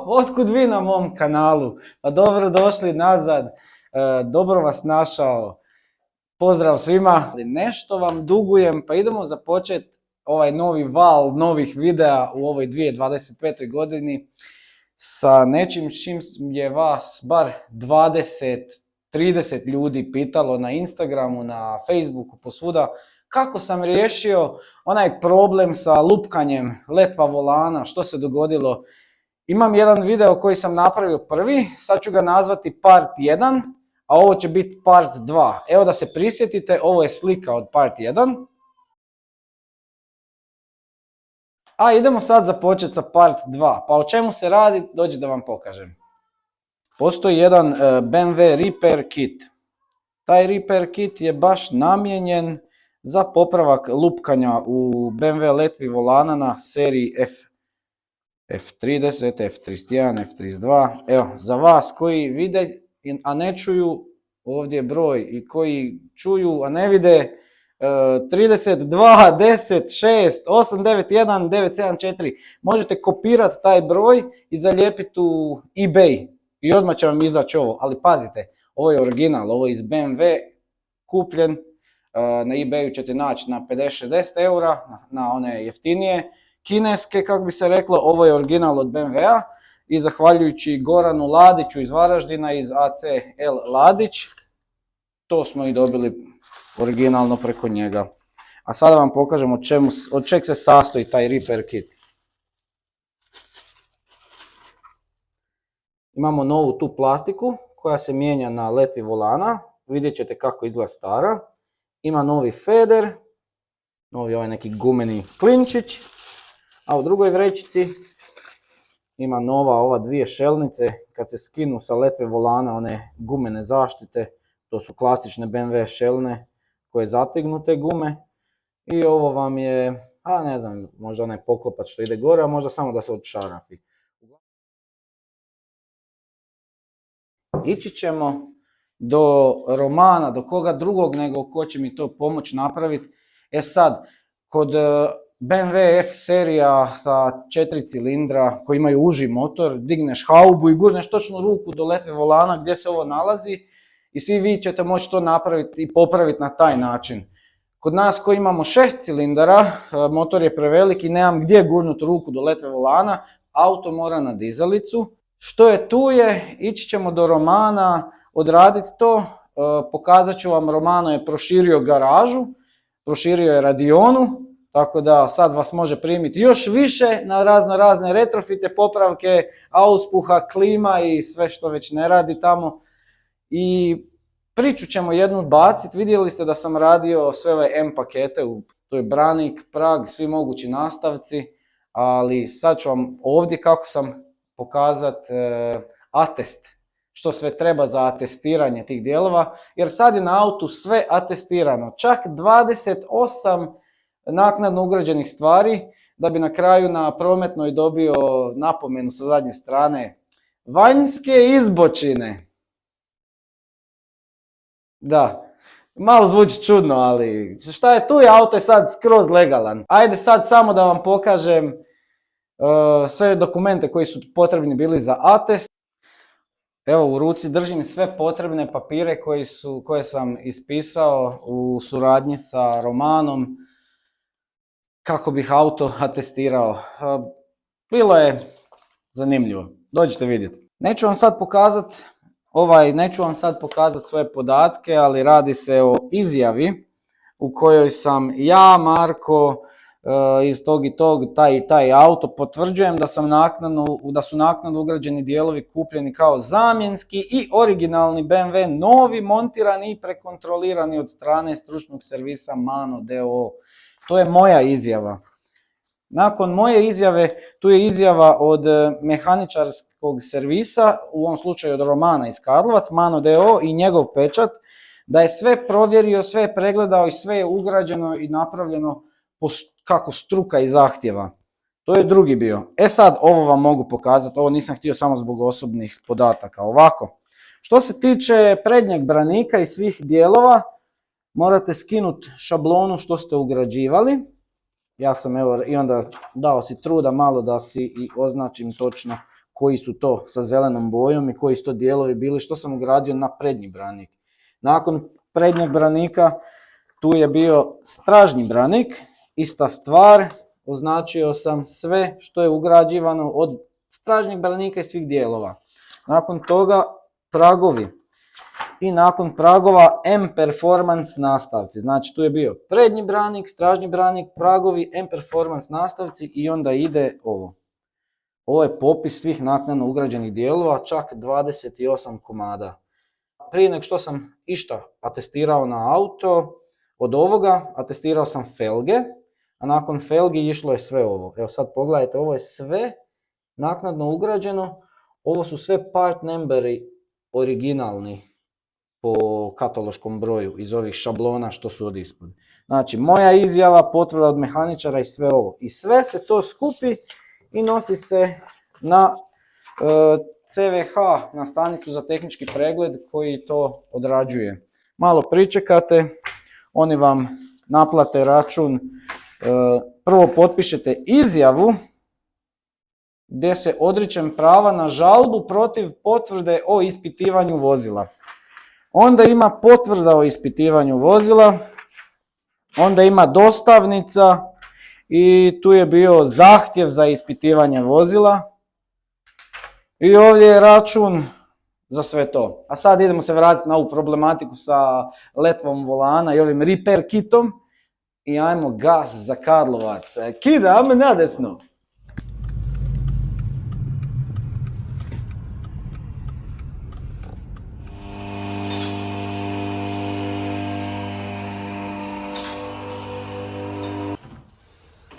Otkud vi na mom kanalu? Pa dobro došli nazad, dobro vas našao. Pozdrav svima. Nešto vam dugujem, pa idemo započeti ovaj novi val novih videa u ovoj 2025. godini sa nečim čim je vas bar 20-30 ljudi pitalo na Instagramu, na Facebooku, posvuda. Kako sam riješio onaj problem sa lupkanjem letva volana, što se dogodilo? Imam jedan video koji sam napravio prvi, sad ću ga nazvati part 1, a ovo će biti part 2. Evo da se prisjetite, ovo je slika od part 1. A idemo sad započeti sa part 2. Pa o čemu se radi, dođi da vam pokažem. Postoji jedan BMW Repair Kit. Taj Repair Kit je baš namijenjen za popravak lupkanja u BMW letvi volana na seriji F30, F31, F32. Evo, za vas koji vide, a ne čuju, ovdje je broj, i koji čuju, a ne vide, 32, 10, 6, 8, 9, 1, 9, 7, 4. Možete kopirati taj broj i zalijepiti u eBay i odmah će vam izaći ovo. Ali pazite, ovo je original, ovo je iz BMW, kupljen, na eBayu ćete naći na 50-60 eura, na one jeftinije kineske, kako bi se reklo. Ovo je original od BMW-a i zahvaljujući Goranu Ladiću iz Varaždina, iz ACL Ladić, to smo i dobili originalno preko njega. A sada vam pokažem od čeg se sastoji taj Repair Kit. Imamo novu tu plastiku koja se mijenja na letvi volana, vidjet ćete kako izgleda stara. Ima novi feder, novi ovaj neki gumeni klinčić, a u drugoj vrećici ima nova ova dvije šelnice, kad se skinu sa letve volana one gumene zaštite, to su klasične BMW šelne koje zategnute gume. I ovo vam je, ne znam, možda onaj poklopac što ide gore, a možda samo da se odšarafi. Ići ćemo do Romana, do koga drugog nego ko će mi to pomoći napraviti. Sad, kod BMW F serija sa 4 cilindra koji imaju uži motor, digneš haubu i gurneš točno ruku do letve volana gdje se ovo nalazi i svi vi ćete moći to napraviti i popraviti na taj način. Kod nas koji imamo 6 cilindara, motor je prevelik i nemam gdje gurnuti ruku do letve volana, auto mora na dizalicu. Što je tu je, ići ćemo do Romana, odraditi to, pokazat ću vam, Romano je proširio garažu, proširio je radionu, tako da sad vas može primiti još više na razne retrofite, popravke, auspuha, klima i sve što već ne radi tamo. I priču ćemo jednu baciti, vidjeli ste da sam radio sve ove M pakete, to je branik, prag, svi mogući nastavci, ali sad ću vam ovdje kako sam pokazati atest, što sve treba za atestiranje tih dijelova, jer sad je na autu sve atestirano, čak 28 naknadno ugrađenih stvari, da bi na kraju na prometnoj dobio napomenu sa zadnje strane: vanjske izbočine. Da, malo zvuči čudno, ali šta je tu, je auto je sad skroz legalan. Ajde sad samo da vam pokažem sve dokumente koji su potrebni bili za atest. Evo, u ruci držim sve potrebne papire koje sam ispisao u suradnji sa Romanom kako bih auto atestirao. Bilo je zanimljivo, dođite vidjeti. Neću vam sad pokazati svoje podatke, ali radi se o izjavi u kojoj sam ja, Marko, iz tog i tog, taj auto, potvrđujem da su naknadno ugrađeni dijelovi kupljeni kao zamjenski i originalni BMW, novi, montirani i prekontrolirani od strane stručnog servisa Mano d.o.o. To je moja izjava. Nakon moje izjave, tu je izjava od mehaničarskog servisa, u ovom slučaju od Romana iz Karlovac, Mano d.o.o. i njegov pečat, da je sve provjerio, sve je pregledao i sve je ugrađeno i napravljeno kako struka i zahtjeva. To je drugi bio. Sad ovo vam mogu pokazati, ovo nisam htio samo zbog osobnih podataka. Ovako, što se tiče prednjeg branika i svih dijelova, morate skinuti šablonu što ste ugrađivali. Ja sam i onda dao si truda malo da si i označim točno koji su to sa zelenom bojom i koji su to dijelovi bili što sam ugradio na prednji branik. Nakon prednjeg branika tu je bio stražnji branik, ista stvar, označio sam sve što je ugrađivano od stražnjeg branika i svih dijelova. Nakon toga pragovi i nakon pragova M Performance nastavci. Znači tu je bio prednji branik, stražnji branik, pragovi, M Performance nastavci i onda ide ovo. Ovo je popis svih naknadno ugrađenih dijelova, čak 28 komada. Prije nego što sam išta atestirao na auto, od ovoga atestirao sam felge, a nakon felgi išlo je sve ovo. Evo sad pogledajte, ovo je sve naknadno ugrađeno, ovo su sve part numberi originalni po kataloškom broju iz ovih šablona što su od ispod. Znači moja izjava, potvrda od mehaničara i sve ovo. I sve se to skupi i nosi se na CVH, na stanicu za tehnički pregled koji to odrađuje. Malo pričekate, oni vam naplate račun, prvo potpišete izjavu gdje se odričem prava na žalbu protiv potvrde o ispitivanju vozila. Onda ima potvrda o ispitivanju vozila, onda ima dostavnica i tu je bio zahtjev za ispitivanje vozila i ovdje je račun za sve to. A sad idemo se vratiti na ovu problematiku sa letvom volana i ovim repair kitom i ajmo gas za Karlovac. Kida, ajme nadesno.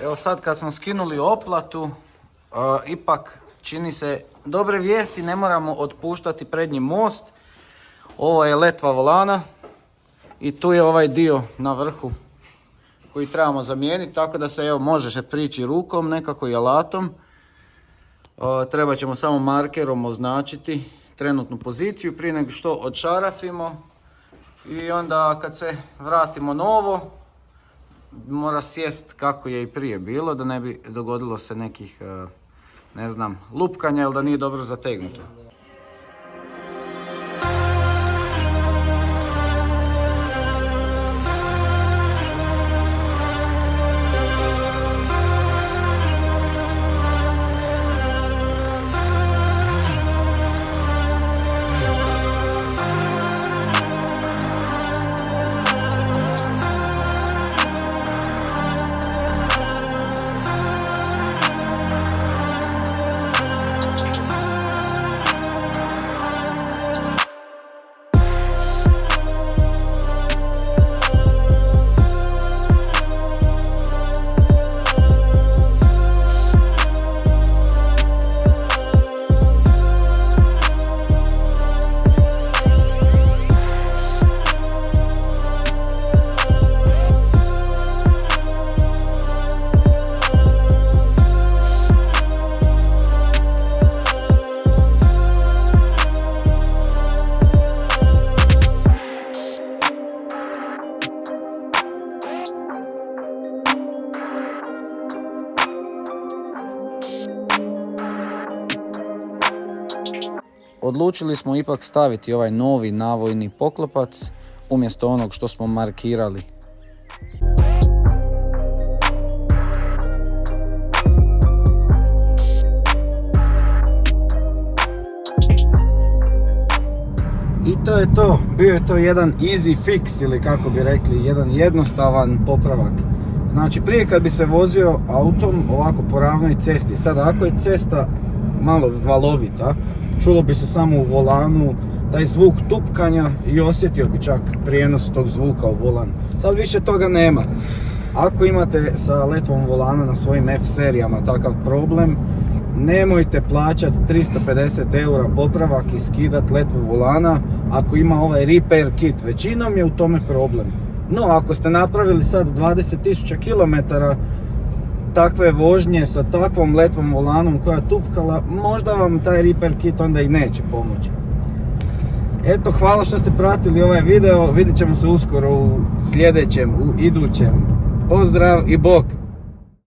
Evo sad kad smo skinuli oplatu, ipak čini se dobre vijesti, ne moramo otpuštati prednji most. Ovo je letva volana i tu je ovaj dio na vrhu koji trebamo zamijeniti, tako da se evo može prići rukom, nekako i alatom. Treba ćemo samo markerom označiti trenutnu poziciju prije nego što odšarafimo i onda kad se vratimo novo, mora sjest kako je i prije bilo, da ne bi dogodilo se nekih, ne znam, lupkanja ili da nije dobro zategnuto. Odlučili smo ipak staviti ovaj novi navojni poklopac umjesto onog što smo markirali. I to je to, bio je to jedan easy fix ili kako bi rekli, jedan jednostavan popravak. Znači prije kad bi se vozio autom ovako po ravnoj cesti, sad ako je cesta malo valovita, čulo bi se samo u volanu taj zvuk tupkanja i osjetio bi čak prijenos tog zvuka u volan. Sad više toga nema. Ako imate sa letvom volana na svojim F serijama takav problem, nemojte plaćati 350 eura popravak i skidat letvu volana ako ima ovaj repair kit. Većinom je u tome problem. No, ako ste napravili sad 20.000 km takve vožnje sa takvom letvom volanom koja je tupkala, možda vam taj repair kit onda i neće pomoći. Eto, hvala što ste pratili ovaj video, vidjet ćemo se uskoro u sljedećem, u idućem. Pozdrav i bok!